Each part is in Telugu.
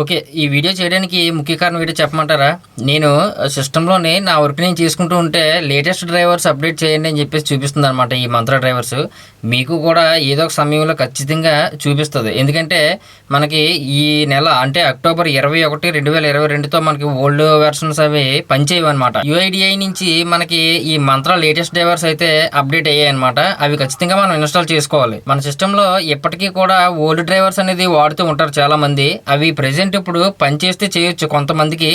ఓకే. ఈ వీడియో చేయడానికి ముఖ్య కారణం ఏంటో చెప్పమంటారా? నేను సిస్టమ్‌లోని నా వర్క్ నేను చేసుకుంటూ ఉంటే లేటెస్ట్ డ్రైవర్స్ అప్డేట్ చేయండి అని చెప్పేసి చూపిస్తుందనమాట ఈ మంత్రా డ్రైవర్స్. మీకు కూడా ఏదో ఒక సమయంలో ఖచ్చితంగా చూపిస్తది. ఎందుకంటే మనకి ఈ నెల అంటే అక్టోబర్ 21, 2022తో మనకి ఓల్డ్ వెర్షన్స్ అవి పనిచేయవనమాట. యూఐడిఐ నుంచి మనకి ఈ మంత్రా లేటెస్ట్ డ్రైవర్స్ అయితే అప్డేట్ అయ్యాయన్నమాట. అవి ఖచ్చితంగా మనం ఇన్‌స్టాల్ చేసుకోవాలి. మన సిస్టమ్‌లో ఇప్పటికీ కూడా ఓల్డ్ డ్రైవర్స్ అనేది వాడుతూ ఉంటారు చాలామంది. అవి ప్రెజెంట్ ఇప్పుడు పనిచేస్తే చేయొచ్చు కొంతమందికి.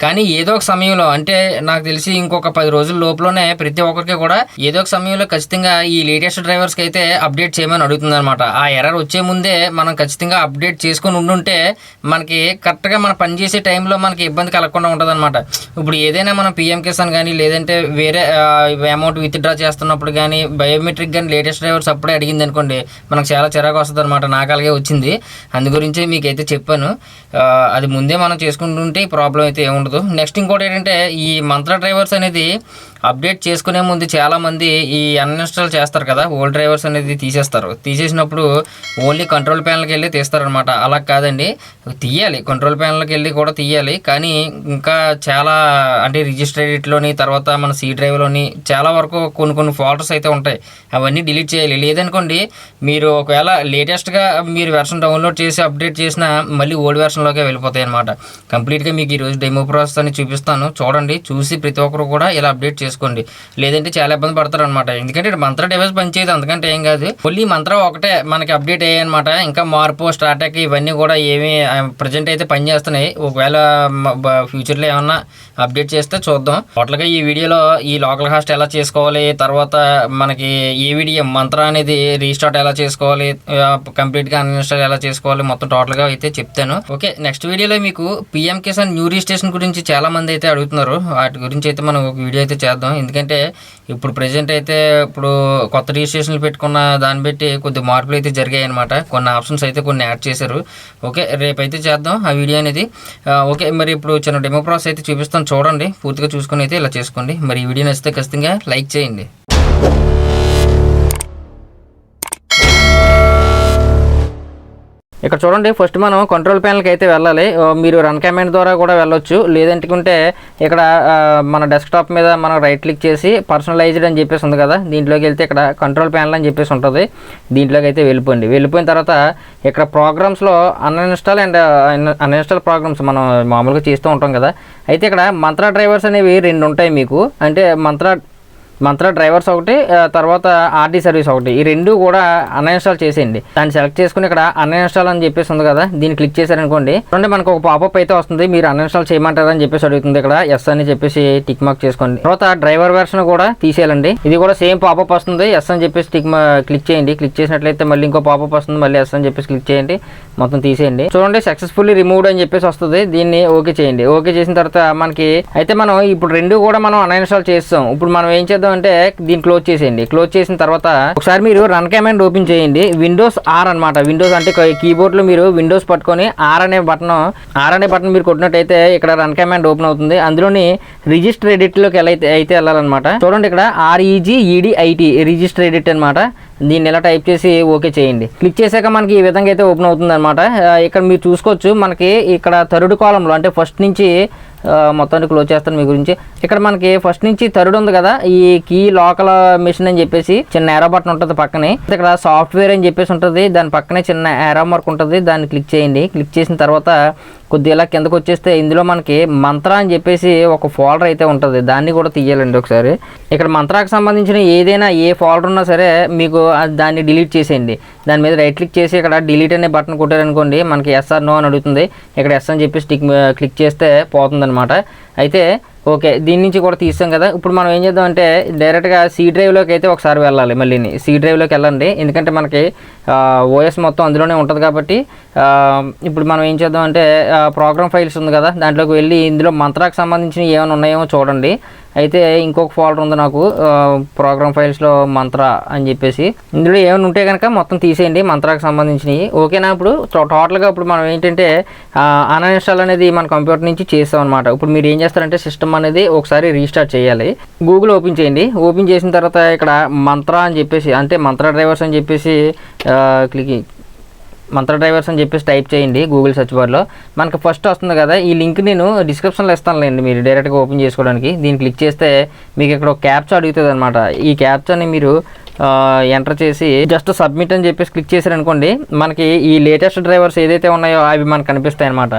కానీ ఏదో ఒక సమయంలో అంటే నాకు తెలిసి ఇంకొక 10 రోజుల లోపులోనే ప్రతి ఒక్కరికి కూడా ఏదో ఒక సమయంలో ఖచ్చితంగా ఈ లేటెస్ట్ డ్రైవర్స్కి అయితే అప్డేట్ చేయమని అడుగుతుందన్నమాట. ఆ ఎర్రర్ వచ్చే ముందే మనం ఖచ్చితంగా అప్డేట్ చేసుకొని ఉండుంటే మనకి కరెక్ట్గా మనం పనిచేసే టైంలో మనకి ఇబ్బంది కలగకుండా ఉంటుందన్నమాట. ఇప్పుడు ఏదైనా మనం పిఎం కిసాన్ కానీ లేదంటే వేరే అమౌంట్ విత్డ్రా చేస్తున్నప్పుడు కానీ బయోమెట్రిక్ కానీ లేటెస్ట్ డ్రైవర్స్ అప్పుడే అడిగింది అనుకోండి మనకు చాలా చిరాకు వస్తుంది అనమాట. నాకు అలాగే వచ్చింది. అందు గురించి మీకైతే చెప్పాను. అది ముందే మనం చేసుకుంటుంటే ఈ ప్రాబ్లం అయితే ఏముండదు. నెక్స్ట్ ఇంకోటి ఏంటంటే ఈ మంత్రా డ్రైవర్స్ అనేది అప్డేట్ చేసుకునే ముందు చాలామంది ఈ అన్ఇన్స్టాల్ చేస్తారు కదా, ఓల్డ్ డ్రైవర్స్ అనేది తీసేస్తారు. తీసేసినప్పుడు ఓన్లీ కంట్రోల్ ప్యానల్కి వెళ్ళి తీస్తారనమాట. అలా కాదండి, తీయాలి, కంట్రోల్ ప్యానల్కి వెళ్ళి కూడా తీయాలి. కానీ ఇంకా చాలా అంటే రిజిస్ట్రేట్లోని తర్వాత మన సి డ్రైవ్లోని చాలా వరకు కొన్ని ఫోల్డర్స్ అయితే ఉంటాయి. అవన్నీ డిలీట్ చేయాలి. లేదనుకోండి మీరు ఒకవేళ లేటెస్ట్గా మీరు వెర్షన్ డౌన్లోడ్ చేసి అప్డేట్ చేసినా మళ్ళీ ఓల్డ్ వెర్షన్లోకే వెళ్ళిపోతాయి అనమాట. కంప్లీట్గా మీకు ఈరోజు డెమో ప్రాసెస్ అని చూపిస్తాను, చూడండి. చూసి ప్రతి ఒక్కరు కూడా ఇలా అప్డేట్ చేసుకోండి. లేదంటే చాలా ఇబ్బంది పడతారు అనమాట. ఎందుకంటే మంత్రా డివైస్ పనిచేయదు, అందుకంటే ఏం కాదు. ఓన్లీ మంత్రా ఒకటే మనకి అప్డేట్ అయ్యాయన్నమాట. ఇంకా మార్పు స్టార్టాక్ ఇవన్నీ కూడా ఏమి ప్రజెంట్ అయితే పనిచేస్తున్నాయి. ఒకవేళ ఫ్యూచర్లో ఏమన్నా అప్డేట్ చేస్తే చూద్దాం. టోటల్గా ఈ వీడియోలో ఈ లోకల్ హాస్ట్ ఎలా చేసుకోవాలి, తర్వాత మనకి ఏవిడిఎం మంత్రా అనేది రీస్టార్ట్ ఎలా చేసుకోవాలి, కంప్లీట్గా అన్ఇన్స్టాల్ ఎలా చేసుకోవాలి, మొత్తం టోటల్గా అయితే చెప్తాను. ఓకే, నెక్స్ట్ వీడియోలో మీకు పిఎం కిసాన్ న్యూ రిజిస్ట్రేషన్ గురించి చాలా మంది అయితే అడుగుతున్నారు. వాటి గురించి అయితే మనం ఒక వీడియో అయితే చేద్దాం. ఎందుకంటే ఇప్పుడు ప్రెజెంట్ అయితే ఇప్పుడు కొత్త రిజిస్ట్రేషన్లు పెట్టుకున్న దాన్ని బట్టి కొద్ది మార్పులు అయితే జరిగాయి అనమాట. కొన్ని ఆప్షన్స్ అయితే కొన్ని యాడ్ చేశారు. ఓకే, రేపైతే చేద్దాం ఆ వీడియో అనేది. ఓకే, మరి ఇప్పుడు చిన్న డెమో ప్రాసెస్ అయితే చూపిస్తాను, చూడండి. పూర్తిగా చూసుకొని అయితే ఇలా చేసుకోండి. మరి ఈ వీడియో నచ్చితే ఖచ్చితంగా లైక్ చేయండి. ఇక్కడ చూడండి, ఫస్ట్ మనం కంట్రోల్ ప్యానల్కి అయితే వెళ్ళాలి. మీరు రన్ కమాండ్ ద్వారా కూడా వెళ్ళొచ్చు. లేదంటుకుంటే ఇక్కడ మన డెస్క్టాప్ మీద మనం రైట్ క్లిక్ చేసి పర్సనలైజ్డ్ అని చెప్పేసి ఉంది కదా, దీంట్లోకి వెళ్తే ఇక్కడ కంట్రోల్ ప్యానల్ అని చెప్పేసి ఉంటుంది. దీంట్లోకి అయితే వెళ్ళిపోయిన తర్వాత ఇక్కడ ప్రోగ్రామ్స్లో అన్ఇన్స్టాల్ అండ్ అన్ఇన్స్టాల్ ప్రోగ్రామ్స్ మనం మామూలుగా చేస్తూ ఉంటాం కదా. అయితే ఇక్కడ మంత్రా డ్రైవర్స్ అనేవి 2 ఉంటాయి మీకు. అంటే మంత్రా డ్రైవర్స్ ఒకటి, తర్వాత ఆర్డీ సర్వీస్ ఒకటి. ఈ 2 కూడా అన్ఇన్స్టాల్ చేసేయండి. దాన్ని సెలెక్ట్ చేసుకుని ఇక్కడ అన్ఇన్స్టాల్ అని చెప్పేసి ఉంది కదా, దీన్ని క్లిక్ చేశారనుకోండి, అంటే మనకు ఒక పాపప్ అయితే వస్తుంది. మీరు అన్ఇన్స్టాల్ చేయమంటారని చెప్పేసి అడుగుతుంది. ఇక్కడ ఎస్ అని చెప్పేసి టిక్ మార్క్ చేసుకోండి. తర్వాత డ్రైవర్ వెర్షన్ కూడా తీసేయాలండి. ఇది కూడా సేమ్ పాపప్ వస్తుంది. ఎస్ అని చెప్పేసి క్లిక్ చేయండి. క్లిక్ చేసినట్లయితే మళ్ళీ ఇంకో పాపప్ వస్తుంది. మళ్ళీ ఎస్ అని చెప్పేసి క్లిక్ చేయండి. మొత్తం తీసేయండి. చూడండి, సక్సెస్ఫుల్లీ రిమూవ్డ్ అని చెప్పేసి వస్తుంది. దీన్ని ఓకే చేయండి. ఓకే చేసిన తర్వాత మనకి అయితే మనం ఇప్పుడు 2 కూడా మనం అన్ఇన్స్టాల్ చేస్తాం. ఇప్పుడు మనం ఏం చేద్దాం అంటే దీన్ని క్లోజ్ చేసేయండి. క్లోజ్ చేసిన తర్వాత ఒకసారి మీరు రన్ కమాండ్ ఓపెన్ చేయండి. విండోస్ ఆర్ అనమాట. విండోస్ అంటే కీబోర్డ్ లో మీరు విండోస్ పట్టుకొని ఆర్ అనే బటన్ మీరు కొట్టినట్టయితే ఇక్కడ రన్ కమాండ్ ఓపెన్ అవుతుంది. అందులోని రిజిస్టర్ ఎడిట్ లోకి అయితే వెళ్ళాలన్నమాట. చూడండి, ఇక్కడ REGEDIT రిజిస్టర్ ఎడిట్ అనమాట. దీన్ని ఇలా టైప్ చేసి ఓకే చేయండి. క్లిక్ చేశాక మనకి ఈ విధంగా అయితే ఓపెన్ అవుతుంది అనమాట. ఇక్కడ మీరు చూసుకోవచ్చు, మనకి ఇక్కడ థర్డ్ కాలంలో అంటే ఫస్ట్ నుంచి మొత్తాన్ని క్లోజ్ చేస్తాను మీ గురించి. ఇక్కడ మనకి ఫస్ట్ నుంచి థర్డ్ ఉంది కదా, ఈ కీ లోకల్ మిషన్ అని చెప్పేసి చిన్న ఏరో బటన్ ఉంటుంది పక్కనే. ఇక్కడ సాఫ్ట్వేర్ అని చెప్పేసి ఉంటుంది, దాని పక్కనే చిన్న ఏరో మార్క్ ఉంటుంది. దాన్ని క్లిక్ చేయండి. క్లిక్ చేసిన తర్వాత కొద్దిగా ఇలా కిందకు వచ్చేస్తే ఇందులో మనకి మంత్రా అని చెప్పేసి ఒక ఫోల్డర్ అయితే ఉంటుంది. దాన్ని కూడా తీయాలండి ఒకసారి. ఇక్కడ మంత్రాకి సంబంధించిన ఏదైనా ఏ ఫోల్డర్ ఉన్నా సరే మీకు దాన్ని డిలీట్ చేసేయండి. దాని మీద రైట్ క్లిక్ చేసి ఇక్కడ డిలీట్ అనే బటన్ కొట్టారనుకోండి, మనకి ఎస్ ఆర్ నో అని అడుగుతుంది. ఇక్కడ ఎస్ అని చెప్పేసి క్లిక్ చేస్తే పోతుందన్నమాట. అయితే ఓకే, దీని నుంచి కూడా తీస్తాం కదా. ఇప్పుడు మనం ఏం చేద్దాం అంటే డైరెక్ట్గా సి డ్రైవ్లోకి అయితే ఒకసారి వెళ్ళాలి. మళ్ళీ సి డ్రైవ్లోకి వెళ్ళండి. ఎందుకంటే మనకి ఓఎస్ మొత్తం అందులోనే ఉంటుంది కాబట్టి. ఇప్పుడు మనం ఏం చేద్దాం అంటే ప్రోగ్రామ్ ఫైల్స్ ఉంది కదా, దాంట్లోకి వెళ్ళి ఇందులో మంత్రాకి సంబంధించిన ఏమైనా ఉన్నాయేమో చూడండి. అయితే ఇంకొక ఫోల్డర్ ఉంది నాకు ప్రోగ్రామ్ ఫైల్స్లో మంత్రా అని చెప్పేసి. ఇందులో ఏమైనా ఉంటే కనుక మొత్తం తీసేయండి మంత్రాకి సంబంధించినవి. ఓకేనా? ఇప్పుడు టోటల్గా ఇప్పుడు మనం ఏంటంటే అన్ఇన్స్టాల్ అనేది మన కంప్యూటర్ నుంచి చేస్తాం అనమాట. ఇప్పుడు మీరు ఏం చేస్తారంటే సిస్టమ్ అనేది ఒకసారి రీస్టార్ట్ చేయాలి. గూగుల్ ఓపెన్ చేయండి. ఓపెన్ చేసిన తర్వాత ఇక్కడ మంత్రా అని చెప్పేసి అంటే మంత్రా డ్రైవర్స్ అని చెప్పేసి మంత్ర డ్రైవర్స్ అని చెప్పేసి టైప్ చేయండి గూగుల్ సెర్చ్ బార్లో. మనకు ఫస్ట్ వస్తుంది కదా, ఈ లింక్ నేను డిస్క్రిప్షన్లో ఇస్తానులేండి, మీరు డైరెక్ట్గా ఓపెన్ చేసుకోవడానికి. దీన్ని క్లిక్ చేస్తే మీకు ఇక్కడ ఒక క్యాప్చా అడుగుతుంది అనమాట. ఈ క్యాప్చాని మీరు ఎంటర్ చేసి జస్ట్ సబ్మిట్ అని చెప్పేసి క్లిక్ చేశారనుకోండి, మనకి ఈ లేటెస్ట్ డ్రైవర్స్ ఏదైతే ఉన్నాయో అవి మనకు కనిపిస్తాయి అనమాట.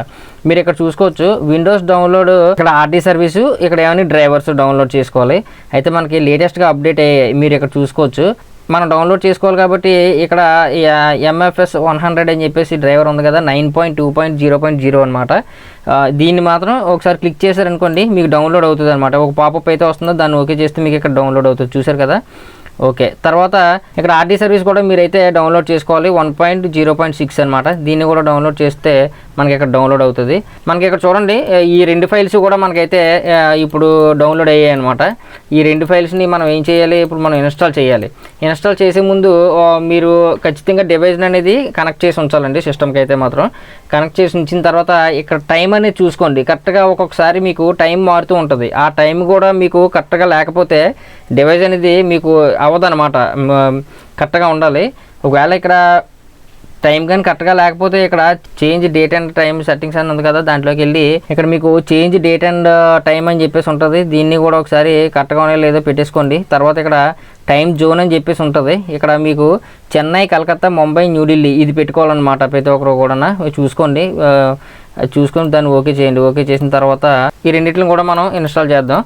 మీరు ఇక్కడ చూసుకోవచ్చు విండోస్ డౌన్లోడ్, ఇక్కడ ఆర్టీ సర్వీసు, ఇక్కడ ఏమైనా డ్రైవర్స్ డౌన్లోడ్ చేసుకోవాలి. అయితే మనకి లేటెస్ట్గా అప్డేట్ అయ్యాయి, మీరు ఇక్కడ చూసుకోవచ్చు. మనం డౌన్లోడ్ చేసుకోవాలి కాబట్టి ఇక్కడ MFS 100 అని చెప్పేసి డ్రైవర్ ఉంది కదా, 9.2.0.0 అనమాట. దీన్ని మాత్రం ఒకసారి క్లిక్ చేశారనుకోండి మీకు డౌన్లోడ్ అవుతుంది అనమాట. ఒక పాపప్ అయితే వస్తుందో దాన్ని ఓకే చేస్తే మీకు ఇక్కడ డౌన్లోడ్ అవుతుంది, చూసారు కదా. ఓకే, తర్వాత ఇక్కడ ఆర్టీ సర్వీస్ కూడా మీరైతే డౌన్లోడ్ చేసుకోవాలి, 1.0.6 అనమాట. దీన్ని కూడా డౌన్లోడ్ చేస్తే మనకి ఇక్కడ డౌన్లోడ్ అవుతుంది. మనకి ఇక్కడ చూడండి ఈ 2 ఫైల్స్ కూడా మనకైతే ఇప్పుడు డౌన్లోడ్ అయ్యాయి అనమాట. ఈ 2 ఫైల్స్ని మనం ఏం చేయాలి, ఇప్పుడు మనం ఇన్స్టాల్ చేయాలి. ఇన్స్టాల్ చేసే ముందు మీరు ఖచ్చితంగా డివైస్ అనేది కనెక్ట్ చేసి ఉంచాలండి. సిస్టమ్కి అయితే మాత్రం కనెక్ట్ చేసి ఉంచిన తర్వాత ఇక్కడ టైం అనేది చూసుకోండి. కరెక్ట్గా ఒక్కొక్కసారి మీకు టైం మారుతూ ఉంటుంది. ఆ టైం కూడా మీకు కరెక్ట్గా లేకపోతే డివైస్ అనేది మీకు అవ్వదన్నమాట. కరెక్ట్గా ఉండాలి. ఒకవేళ ఇక్కడ టైం కానీ కరెక్ట్గా లేకపోతే ఇక్కడ change date and time settings అని ఉంది కదా, దాంట్లోకి వెళ్ళి ఇక్కడ మీకు చేంజ్ డేట్ అండ్ టైం అని చెప్పేసి ఉంటుంది. దీన్ని కూడా ఒకసారి కరెక్ట్గా ఉన్నాయో లేదో పెట్టేసుకోండి. తర్వాత ఇక్కడ టైం జోన్ అని చెప్పేసి ఉంటుంది. ఇక్కడ మీకు చెన్నై, కలకత్తా, ముంబై, న్యూఢిల్లీ ఇది పెట్టుకోవాలన్నమాట. ప్రతి ఒక్కరు కూడా చూసుకోండి. చూసుకొని దాన్ని ఓకే చేయండి. ఓకే చేసిన తర్వాత ఈ రెండింటిని కూడా మనం ఇన్స్టాల్ చేద్దాం.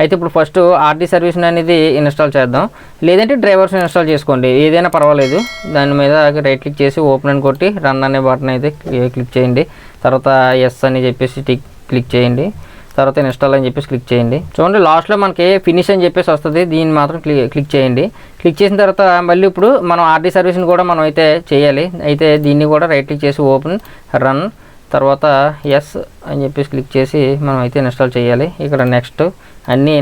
అయితే ఇప్పుడు ఫస్ట్ ఆర్టీ సర్వీస్ అనేది ఇన్స్టాల్ చేద్దాం, లేదంటే డ్రైవర్స్ ఇన్స్టాల్ చేసుకోండి, ఏదైనా పర్వాలేదు. దాని మీద రైట్ క్లిక్ చేసి ఓపెన్ అని కొట్టి రన్ అనే బటన్ అయితే క్లిక్ చేయండి. తర్వాత ఎస్ అని చెప్పేసి క్లిక్ చేయండి. తర్వాత ఇన్స్టాల్ అని చెప్పేసి క్లిక్ చేయండి. చూడండి లాస్ట్లో మనకి ఫినిష్ అని చెప్పేసి వస్తుంది, దీన్ని మాత్రం క్లిక్ చేయండి. క్లిక్ చేసిన తర్వాత మళ్ళీ ఇప్పుడు మనం ఆర్టీ సర్వీస్ని కూడా మనం అయితే చేయాలి. అయితే దీన్ని కూడా రైట్ క్లిక్ చేసి ఓపెన్, రన్, తర్వాత ఎస్ అని చెప్పేసి క్లిక్ చేసి మనం అయితే ఇన్స్టాల్ చేయాలి. ఇక్కడ నెక్స్ట్ అన్నీ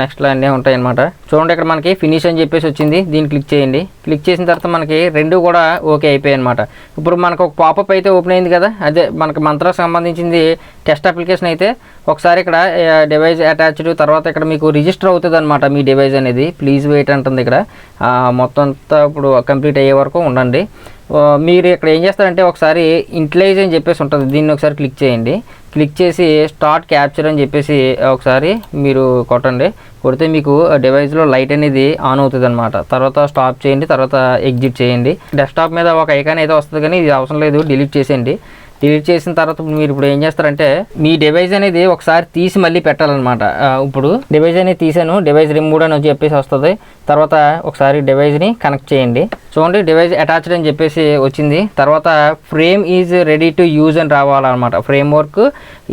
నెక్స్ట్లో అన్నీ ఉంటాయి అన్నమాట. చూడండి ఇక్కడ మనకి ఫినిష్ అని చెప్పేసి వచ్చింది, దీన్ని క్లిక్ చేయండి. క్లిక్ చేసిన తర్వాత మనకి 2 కూడా ఓకే అయిపోయాయి అనమాట. ఇప్పుడు మనకు ఒక పాపప్ అయితే ఓపెన్ అయింది కదా, అదే మనకు మంత్రాకు సంబంధించింది టెస్ట్ అప్లికేషన్. అయితే ఒకసారి ఇక్కడ డివైస్ అటాచ్డ్, తర్వాత ఇక్కడ మీకు రిజిస్టర్ అవుతుంది అనమాట మీ డివైస్ అనేది. ప్లీజ్ వెయిట్ అంటుంది ఇక్కడ. మొత్తం అంతా ఇప్పుడు కంప్లీట్ అయ్యే వరకు ఉండండి. మీరు ఇక్కడ ఏం చేస్తారంటే ఒకసారి ఇంటలైజ్ అని చెప్పేసి ఉంటుంది, దీన్ని ఒకసారి క్లిక్ చేయండి. క్లిక్ చేసి స్టార్ట్ క్యాప్చర్ అని చెప్పేసి ఒకసారి మీరు కొట్టండి. కొడితే మీకు డివైస్లో లైట్ అనేది ఆన్ అవుతుంది అనమాట. తర్వాత స్టాప్ చేయండి, తర్వాత ఎగ్జిట్ చేయండి. డెస్క్టాప్ మీద ఒక ఐకాన్ అయితే వస్తుంది, కానీ ఇది అవసరం లేదు, డిలీట్ చేసేయండి. డిలీట్ చేసిన తర్వాత మీరు ఇప్పుడు ఏం చేస్తారంటే మీ డివైస్ అనేది ఒకసారి తీసి మళ్ళీ పెట్టాలన్నమాట. ఇప్పుడు డివైస్ అనేది తీసాను, డివైస్ రిమూవ్ అని చెప్పేసి వస్తుంది. తర్వాత ఒకసారి డివైస్ని కనెక్ట్ చేయండి. చూడండి డివైస్ అటాచ్డ్ అని చెప్పేసి వచ్చింది. తర్వాత frame is ready to use అని రావాలన్నమాట. Frame work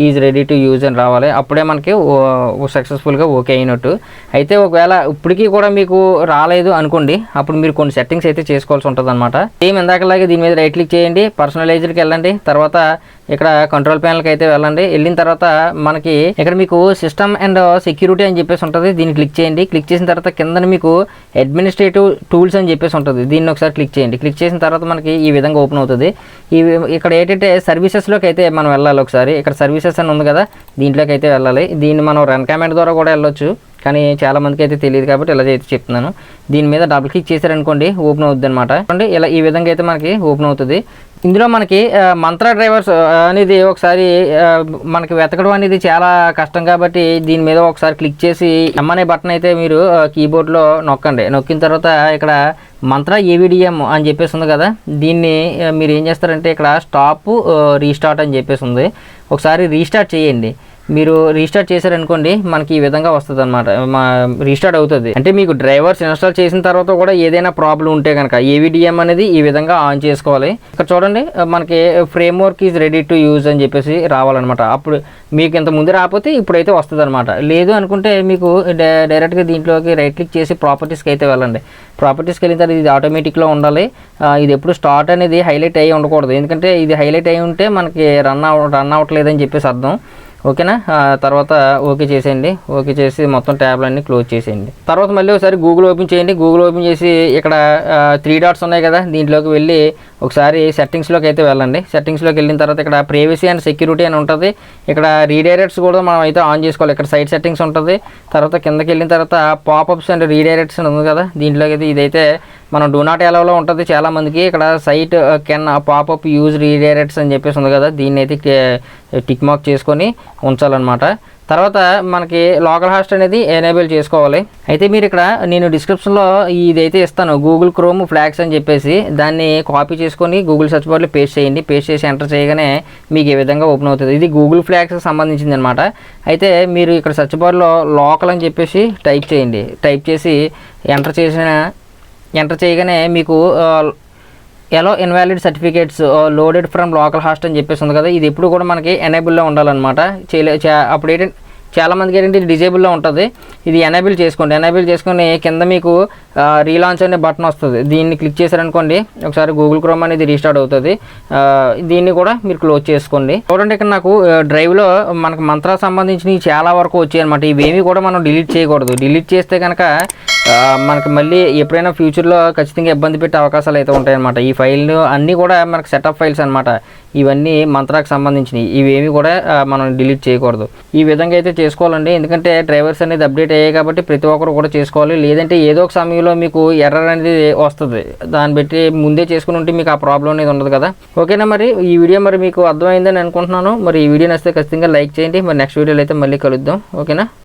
is ready to use అని రావాలి, అప్పుడే మనకి సక్సెస్ఫుల్గా ఓకే అయినట్టు. అయితే ఒకవేళ ఇప్పటికీ కూడా మీకు రాలేదు అనుకోండి, అప్పుడు మీరు కొన్ని సెట్టింగ్స్ అయితే చేసుకోవాల్సి ఉంటుంది అనమాట. సేమ్ ఇందాకలాగే దీని మీద రైట్ క్లిక్ చేయండి, పర్సనలైజ్డ్కి వెళ్ళండి. తర్వాత ఇక్కడ కంట్రోల్ ప్యానల్కి అయితే వెళ్ళండి. వెళ్ళిన తర్వాత మనకి ఇక్కడ మీకు సిస్టమ్ అండ్ సెక్యూరిటీ అని చెప్పేసి ఉంటుంది, దీన్ని క్లిక్ చేయండి. క్లిక్ చేసిన తర్వాత కింద మీకు అడ్మినిస్ట్రేటివ్ టూల్స్ అని చెప్పేసి ఉంటుంది, దీన్ని ఒకసారి క్లిక్ చేయండి. క్లిక్ చేసిన తర్వాత మనకి ఈ విధంగా ఓపెన్ అవుతుంది. ఇక్కడ ఏంటంటే సర్వీసెస్లోకి అయితే మనం వెళ్ళాలి. ఒకసారి ఇక్కడ సర్వీసెస్ అని ఉంది కదా, దీంట్లోకి అయితే వెళ్ళాలి. దీన్ని మనం రన్ కమాండ్ ద్వారా కూడా వెళ్ళొచ్చు, కానీ చాలామందికి అయితే తెలియదు కాబట్టి ఇలా అయితే చెప్తున్నాను. దీని మీద డబుల్ క్లిక్ చేశారనుకోండి ఓపెన్ అవుతుంది అనమాట. ఇలా ఈ విధంగా అయితే మనకి ఓపెన్ అవుతుంది. ఇందులో మనకి మంత్ర డ్రైవర్స్ అనేది ఒకసారి మనకి వెతకడం అనేది చాలా కష్టం కాబట్టి దీని మీద ఒకసారి క్లిక్ చేసి ఎమ్ అనే బటన్ అయితే మీరు కీబోర్డ్లో నొక్కండి. నొక్కిన తర్వాత ఇక్కడ మంత్ర AVDM అని చెప్పేసి ఉంది కదా, దీన్ని మీరు ఏం చేస్తారంటే ఇక్కడ స్టాప్ రీస్టార్ట్ అని చెప్పేసి ఉంది, ఒకసారి రీస్టార్ట్ చేయండి. మీరు రీస్టార్ట్ చేశారనుకోండి మనకి ఈ విధంగా వస్తుంది అనమాట, రీస్టార్ట్ అవుతుంది. అంటే మీకు డ్రైవర్స్ ఇన్స్టాల్ చేసిన తర్వాత కూడా ఏదైనా ప్రాబ్లం ఉంటే కనుక AVDM అనేది ఈ విధంగా ఆన్ చేసుకోవాలి. ఇక్కడ చూడండి మనకి framework is ready to use అని చెప్పేసి రావాలన్నమాట. అప్పుడు మీకు ఇంత ముందు రాకపోతే ఇప్పుడైతే వస్తుంది అనమాట. లేదు అనుకుంటే మీకు డైరెక్ట్గా దీంట్లోకి రైట్ క్లిక్ చేసి ప్రాపర్టీస్కి అయితే వెళ్ళండి. ప్రాపర్టీస్కి వెళ్ళిన తర్వాత ఇది ఆటోమేటిక్లో ఉండాలి. ఇది ఎప్పుడు స్టార్ట్ అనేది హైలైట్ అయ్యి ఉండకూడదు, ఎందుకంటే ఇది హైలైట్ అయ్యి ఉంటే మనకి రన్ అవ్వట్లేదని చెప్పేసి అర్థం. ఓకేనా, తర్వాత ఓకే చేసేయండి. ఓకే చేసి మొత్తం ట్యాబ్లన్నీ క్లోజ్ చేసేయండి. తర్వాత మళ్ళీ ఒకసారి గూగుల్ ఓపెన్ చేయండి. గూగుల్ ఓపెన్ చేసి ఇక్కడ 3 డాట్స్ ఉన్నాయి కదా, దీంట్లోకి వెళ్ళి ఒకసారి సెట్టింగ్స్లోకి అయితే వెళ్ళండి. సెట్టింగ్స్లోకి వెళ్ళిన తర్వాత ఇక్కడ ప్రైవసీ అండ్ సెక్యూరిటీ అని ఉంటుంది. ఇక్కడ రీడైరెక్ట్స్ కూడా మనం అయితే ఆన్ చేసుకోవాలి. ఇక్కడ సైట్ సెట్టింగ్స్ ఉంటుంది. తర్వాత కిందకి వెళ్ళిన తర్వాత పాపప్స్ అండ్ రీడైరెక్ట్స్ అని ఉంది కదా, దీంట్లోకి అయితే ఇదైతే మనం డూ నాట్ అలౌలో ఉంటుంది చాలామందికి. ఇక్కడ site can popup use redirects అని చెప్పేసి ఉంది కదా, దీన్ని అయితే టిక్ మార్క్ చేసుకొని ఉంచాలన్నమాట. తర్వాత మనకి లోకల్ హాస్ట్ అనేది ఎనేబుల్ చేసుకోవాలి. అయితే మీరు ఇక్కడ నేను డిస్క్రిప్షన్లో ఇదైతే ఇస్తాను, గూగుల్ క్రోమ్ ఫ్లాగ్స్ అని చెప్పేసి, దాన్ని కాపీ చేసుకొని గూగుల్ సెర్చ్ బార్లో పేస్ట్ చేయండి. పేస్ట్ చేసి ఎంటర్ చేయగానే మీకు ఈ విధంగా ఓపెన్ అవుతుంది. ఇది గూగుల్ ఫ్లాగ్స్కి సంబంధించింది అనమాట. అయితే మీరు ఇక్కడ సెర్చ్ బార్లో లోకల్ అని చెప్పేసి టైప్ చేయండి. టైప్ చేసి ఎంటర్ చేయగానే మీకు ఎలో invalid certificates loaded from local host అని చెప్పేసి ఉంది కదా, ఇది ఎప్పుడు కూడా మనకి ఎనేబుల్లో ఉండాలన్నమాట. అప్పుడు ఏంటంటే చాలామందికి ఏంటంటే ఇది డిజేబుల్లో ఉంటుంది. ఇది ఎనేబుల్ చేసుకోండి. ఎనేబుల్ చేసుకొని కింద మీకు రీలాంచ్ అనే బటన్ వస్తుంది. దీన్ని క్లిక్ చేశారనుకోండి, ఒకసారి గూగుల్ క్రోమ్ అనేది రీస్టార్ట్ అవుతుంది. దీన్ని కూడా మీరు క్లోజ్ చేసుకోండి. చూడండి, ఇక్కడ నాకు డ్రైవ్లో మనకు మంత్రా సంబంధించినవి చాలా వరకు వచ్చాయి అనమాట. ఇవేమీ కూడా మనం డిలీట్ చేయకూడదు. డిలీట్ చేస్తే కనుక మనకి మళ్ళీ ఎప్పుడైనా ఫ్యూచర్లో ఖచ్చితంగా ఇబ్బంది పెట్టే అవకాశాలు అయితే ఉంటాయన్నమాట. ఈ ఫైల్ అన్నీ కూడా మనకు సెటప్ ఫైల్స్ అనమాట. ఇవన్నీ మంత్రాకు సంబంధించినవి. ఇవేమీ కూడా మనం డిలీట్ చేయకూడదు. ఈ విధంగా అయితే చేసుకోవాలండి. ఎందుకంటే డ్రైవర్స్ అనేది అప్డేట్ అయ్యాయి కాబట్టి ప్రతి ఒక్కరు కూడా చేసుకోవాలి. లేదంటే ఏదో ఒక సమయంలో మీకు ఎర్రర్ అనేది వస్తుంది. దాన్ని బట్టి ముందే చేసుకుని ఉంటే మీకు ఆ ప్రాబ్లం అనేది ఉండదు కదా. ఓకేనా, మరి ఈ వీడియో మరి మీకు అర్థమైందని అనుకుంటున్నాను. మరి ఈ వీడియో నచ్చితే ఖచ్చితంగా లైక్ చేయండి. మరి నెక్స్ట్ వీడియోలో అయితే మళ్ళీ కలుద్దాం. ఓకేనా.